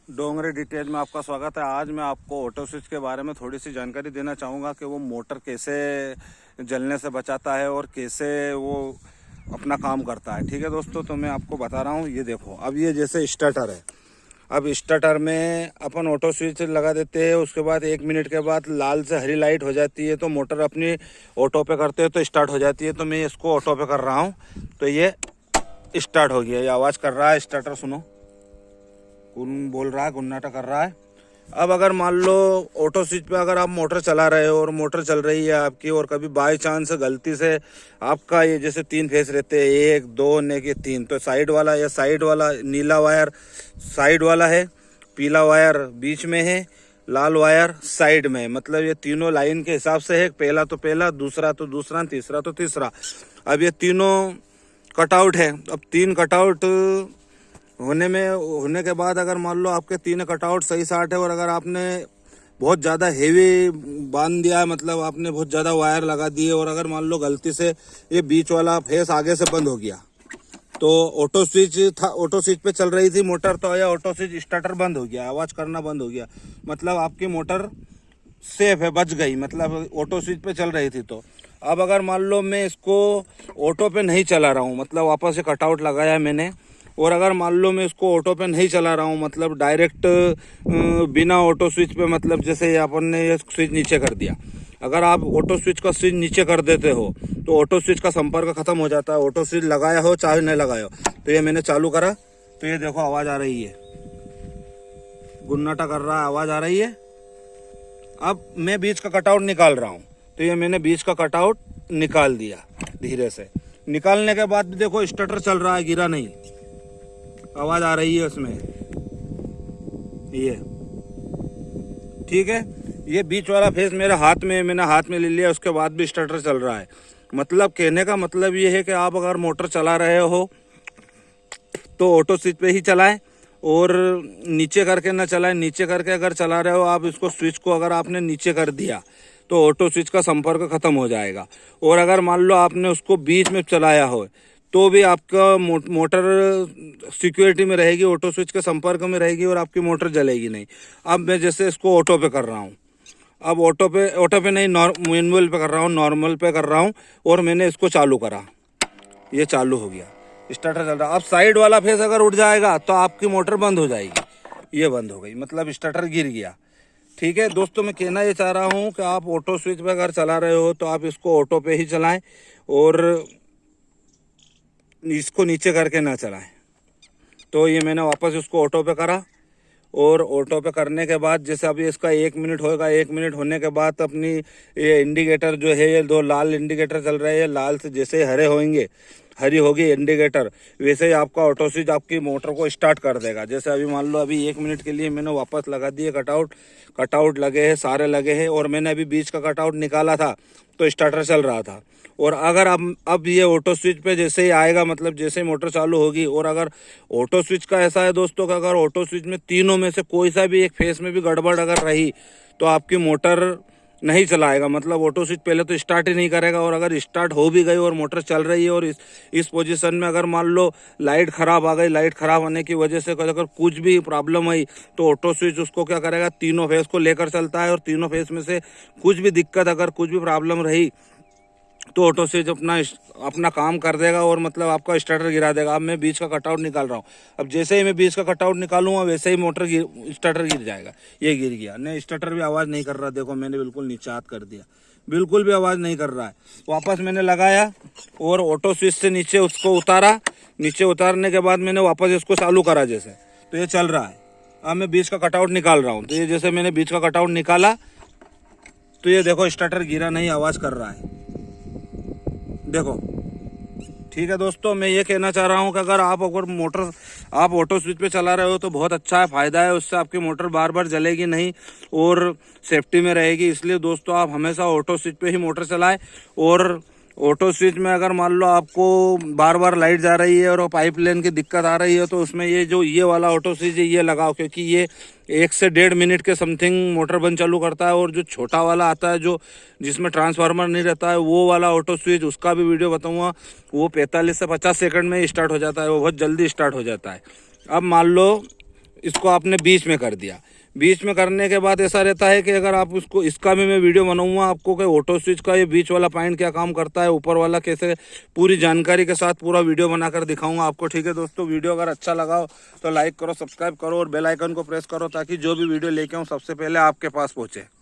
Dongre detail में आपका स्वागत है। आज मैं आपको ऑटो स्विच के बारे में थोड़ी सी जानकारी देना चाहूँगा कि वो मोटर कैसे जलने से बचाता है और कैसे वो अपना काम करता है। ठीक है दोस्तों, तो मैं आपको बता रहा हूँ। ये देखो, अब ये जैसे स्टार्टर है। अब स्टार्टर में अपन ऑटो स्विच लगा देते हैं, उसके बाद 1 मिनट के बाद लाल से हरी लाइट हो जाती है तो मोटर अपनी ऑटो पे करते हैं तो स्टार्ट हो जाती है। तो मैं इसको ऑटो पे कर रहा हूँ तो ये स्टार्ट हो गया। ये आवाज़ कर रहा है स्टार्टर, सुनो, गुन बोल रहा है, गुन्नाटा कर रहा है। अब अगर मान लो ऑटो स्विच पे अगर आप मोटर चला रहे हो और मोटर चल रही है आपकी, और कभी बाय चांस गलती से आपका ये जैसे 3 फेस रहते हैं, 1 2 ने के 3, तो साइड वाला या साइड वाला नीला वायर साइड वाला है, पीला वायर बीच में है, लाल वायर साइड में है। मतलब ये तीनों लाइन के हिसाब से है, पहला तो पहला, दूसरा तो दूसरा, तीसरा तो तीसरा। अब ये तीनों कटआउट है। अब 3 कटआउट होने के बाद अगर मान लो आपके 3 कटआउट सही साट है और अगर आपने बहुत ज़्यादा हेवी बांध दिया है, मतलब आपने बहुत ज़्यादा वायर लगा दिए, और अगर मान लो गलती से ये बीच वाला फेस आगे से बंद हो गया तो ऑटो स्विच था, ऑटो स्विच पे चल रही थी मोटर, तो यह ऑटो स्विच स्टार्टर बंद हो गया, आवाज़ करना बंद हो गया। मतलब आपकी मोटर सेफ है, बच गई, मतलब ऑटो स्विच पे चल रही थी। तो अब अगर मान लो मैं इसको ऑटो पे नहीं चला रहा हूँ, मतलब वापस से कटआउट लगाया मैंने, और अगर मान लो मैं इसको ऑटो पे नहीं चला रहा हूँ, मतलब डायरेक्ट बिना ऑटो स्विच पे, मतलब जैसे अपन ने ये स्विच नीचे कर दिया, अगर आप ऑटो स्विच का स्विच नीचे कर देते हो तो ऑटो स्विच का संपर्क खत्म हो जाता है। ऑटो स्विच लगाया हो चाहे नहीं लगाया हो। तो ये मैंने चालू करा तो ये देखो आवाज़ आ रही है, गुन्नाटा कर रहा है, आवाज़ आ रही है। अब मैं बीच का कटआउट निकाल रहा हूँ तो ये मैंने बीच का कटआउट निकाल दिया धीरे से। निकालने के बाद भी देखो स्टार्टर चल रहा है, गिरा नहीं, आवाज़ आ रही है उसमें, ये ठीक है। ये बीच वाला फेस मेरे हाथ में, मैंने हाथ में ले लिया, उसके बाद भी स्टार्टर चल रहा है। मतलब कहने का मतलब ये है कि आप अगर मोटर चला रहे हो तो ऑटो स्विच पे ही चलाएं और नीचे करके ना चलाएं। नीचे करके अगर चला रहे हो आप, इसको स्विच को अगर आपने नीचे कर दिया तो ऑटो स्विच का संपर्क खत्म हो जाएगा। और अगर मान लो आपने उसको बीच में चलाया हो तो भी आपका मोटर सिक्योरिटी में रहेगी, ऑटो स्विच के संपर्क में रहेगी और आपकी मोटर जलेगी नहीं। अब मैं जैसे इसको ऑटो पे कर रहा हूँ, अब ऑटो पे नहीं, मैनुअल पे कर रहा हूँ, नॉर्मल पे कर रहा हूँ, और मैंने इसको चालू करा, ये चालू हो गया, स्टार्टर चल रहा। अब साइड वाला फेस अगर उठ जाएगा तो आपकी मोटर बंद हो जाएगी, ये बंद हो गई, मतलब स्टार्टर गिर गया। ठीक है दोस्तों, मैं कहना ये चाह रहा हूँ कि आप ऑटो स्विच पे अगर चला रहे हो तो आप इसको ऑटो पे ही चलाएं और इसको नीचे करके ना चलाएं। तो ये मैंने वापस इसको ऑटो पे करा, और ऑटो पे करने के बाद जैसे अभी इसका 1 मिनट होएगा, 1 मिनट होने के बाद अपनी ये इंडिकेटर जो है, ये 2 लाल इंडिकेटर चल रहे हैं, लाल से जैसे हरे होंगे, हरी होगी इंडिकेटर, वैसे ही आपका ऑटो स्विच आपकी मोटर को स्टार्ट कर देगा। जैसे अभी मान लो अभी 1 मिनट के लिए मैंने वापस लगा दिए कटआउट लगे हैं, सारे लगे हैं, और मैंने अभी बीच का कटआउट निकाला था तो स्टार्टर चल रहा था। और अगर अब ये ऑटो स्विच पे जैसे ही आएगा, मतलब जैसे ही मोटर चालू होगी, और अगर ऑटो स्विच का ऐसा है दोस्तों कि अगर ऑटो स्विच में तीनों में से कोई सा भी एक फेस में भी गड़बड़ अगर रही तो आपकी मोटर नहीं चलाएगा, मतलब ऑटो स्विच पहले तो स्टार्ट ही नहीं करेगा। और अगर स्टार्ट हो भी गई और मोटर चल रही है और इस पोजीशन में अगर मान लो लाइट ख़राब आ गई, लाइट ख़राब होने की वजह से अगर कुछ भी प्रॉब्लम आई तो ऑटो स्विच उसको क्या करेगा, तीनों फेस को लेकर चलता है, और तीनों फेस में से कुछ भी दिक्कत, अगर कुछ भी प्रॉब्लम रही तो ऑटो स्विच अपना काम कर देगा और मतलब आपका स्टार्टर गिरा देगा। अब मैं बीच का कटआउट निकाल रहा हूँ, अब जैसे ही मैं बीच का कटआउट निकालूंगा वैसे ही स्टार्टर गिर जाएगा। ये गिर गया, नहीं स्टार्टर भी आवाज़ नहीं कर रहा, देखो मैंने बिल्कुल नीचे हाथ कर दिया, बिल्कुल भी आवाज़ नहीं कर रहा है। वापस मैंने लगाया और ऑटो स्विच से नीचे उसको उतारा, नीचे उतारने के बाद मैंने वापस इसको चालू करा जैसे, तो ये चल रहा है। अब मैं बीच का कटआउट निकाल रहा हूँ, तो ये जैसे मैंने बीच का कटआउट निकाला तो ये देखो स्टार्टर गिरा नहीं, आवाज़ कर रहा है, देखो। ठीक है दोस्तों, मैं ये कहना चाह रहा हूँ कि अगर आप ऑटो स्विच पे चला रहे हो तो बहुत अच्छा है, फ़ायदा है, उससे आपकी मोटर बार बार जलेगी नहीं और सेफ्टी में रहेगी। इसलिए दोस्तों आप हमेशा ऑटो स्विच पे ही मोटर चलाएं। और ऑटो स्विच में अगर मान लो आपको बार बार लाइट जा रही है और पाइप लाइन की दिक्कत आ रही है तो उसमें ये वाला ऑटो स्विच है ये लगाओ, क्योंकि ये 1 से 1.5 मिनट के समथिंग मोटर बंद चालू करता है। और जो छोटा वाला आता है जो जिसमें ट्रांसफार्मर नहीं रहता है, वो वाला ऑटो स्विच, उसका भी वीडियो बताऊंगा, वो 45 से 50 सेकंड में ही स्टार्ट हो जाता है, वो बहुत जल्दी स्टार्ट हो जाता है। अब मान लो इसको आपने बीच में कर दिया। बीच में करने के बाद ऐसा रहता है कि अगर आप उसको, इसका भी मैं वीडियो बनाऊंगा आपको कि ऑटो स्विच का ये बीच वाला पॉइंट क्या काम करता है, ऊपर वाला कैसे, पूरी जानकारी के साथ पूरा वीडियो बनाकर दिखाऊंगा आपको। ठीक है दोस्तों, वीडियो अगर अच्छा लगा हो तो लाइक करो, सब्सक्राइब करो और बेल आइकन को प्रेस करो ताकि जो भी वीडियो लेके आऊँ सबसे पहले आपके पास पहुँचे।